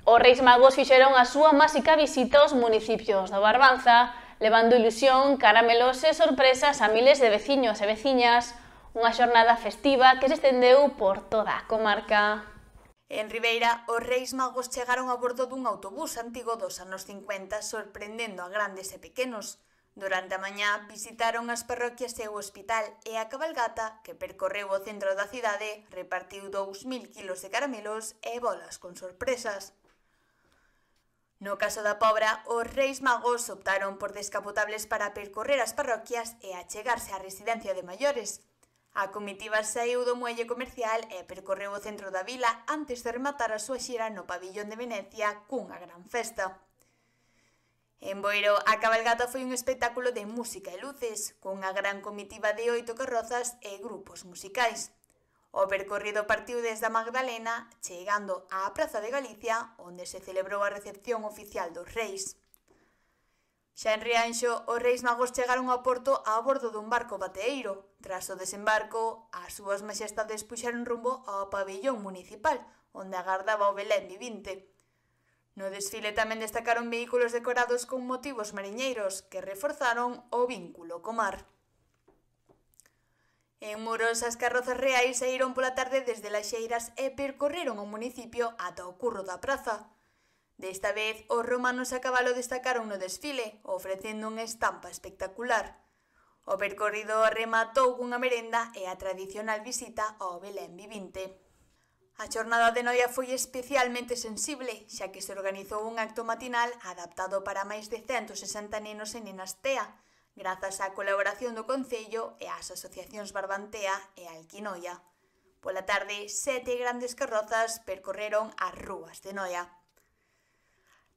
Os Reis Magos fixeron a súa máxica visita aos municipios do Barbanza, levando ilusión, caramelos e sorpresas a miles de veciños e veciñas, unha xornada festiva que se estendeu por toda a comarca. En Ribeira, os Reis Magos chegaron a bordo dun autobús antigo dos anos 50, sorprendendo a grandes e pequenos. Durante a mañá visitaron as parroquias e o hospital e a cabalgata, que percorreu o centro da cidade, repartiu 2000 kilos de caramelos e bolas con sorpresas. No caso da Pobra, os Reis Magos optaron por descapotables para percorrer as parroquias e achegarse á residencia de maiores. A comitiva saiu do muelle comercial e percorreu o centro da vila antes de rematar a súa xira no pabillón de Venecia cunha gran festa. En Boiro, a cabalgata foi un espectáculo de música e luces, cunha gran comitiva de 8 carrozas e grupos musicais. O percorrido partiu desde a Magdalena, chegando á Praza de Galicia, onde se celebrou a recepción oficial dos Reis. Xa en Rianxo, os Reis Magos chegaron ao porto a bordo dun barco bateeiro. Tras o desembarco, as súas majestades puxeron rumbo ao pabillón municipal, onde agardaba o Belén vivinte. No desfile tamén destacaron vehículos decorados con motivos mariñeiros que reforzaron o vínculo co mar. En Muros, as carrozas reais saíron pola tarde desde Laxeiras e percorreron o municipio ata o curro da praza. Desta vez, os romanos a cabalo destacaron no desfile, ofrecendo unha estampa espectacular. O percorrido rematou cunha merenda e a tradicional visita ao Belén vivinte. A xornada de noia foi especialmente sensible, xa que se organizou un acto matinal adaptado para máis de 160 nenos e nenas TEA, grazas á colaboración do Concello e ás asociacións Barbantea e Alquinoia. Pola tarde, 7 grandes carrozas percorreron as rúas de Noia.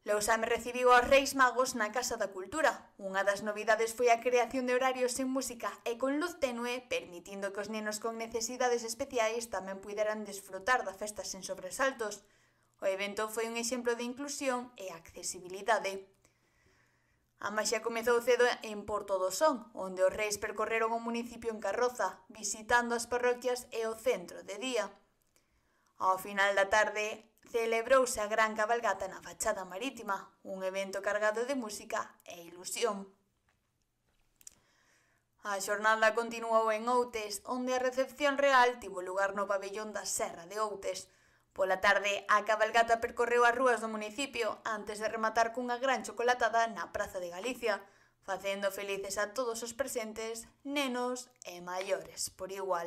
Lousame recibiu aos Reis Magos na Casa da Cultura. Unha das novidades foi a creación de horarios sen música e con luz tenue, permitindo que os nenos con necesidades especiais tamén puideran desfrutar da festa sen sobresaltos. O evento foi un exemplo de inclusión e accesibilidade. A maxia comezou cedo en Porto do Son, onde os reis percorreron o municipio en carroza, visitando as parroquias e o centro de día. Ao final da tarde, celebrouse a gran cabalgata na fachada marítima, un evento cargado de música e ilusión. A xornada continuou en Outes, onde a recepción real tivo lugar no pabellón da Serra de Outes. Pola tarde, a cabalgata percorreu as rúas do municipio antes de rematar cunha gran chocolatada na Praza de Galicia, facendo felices a todos os presentes, nenos e maiores por igual.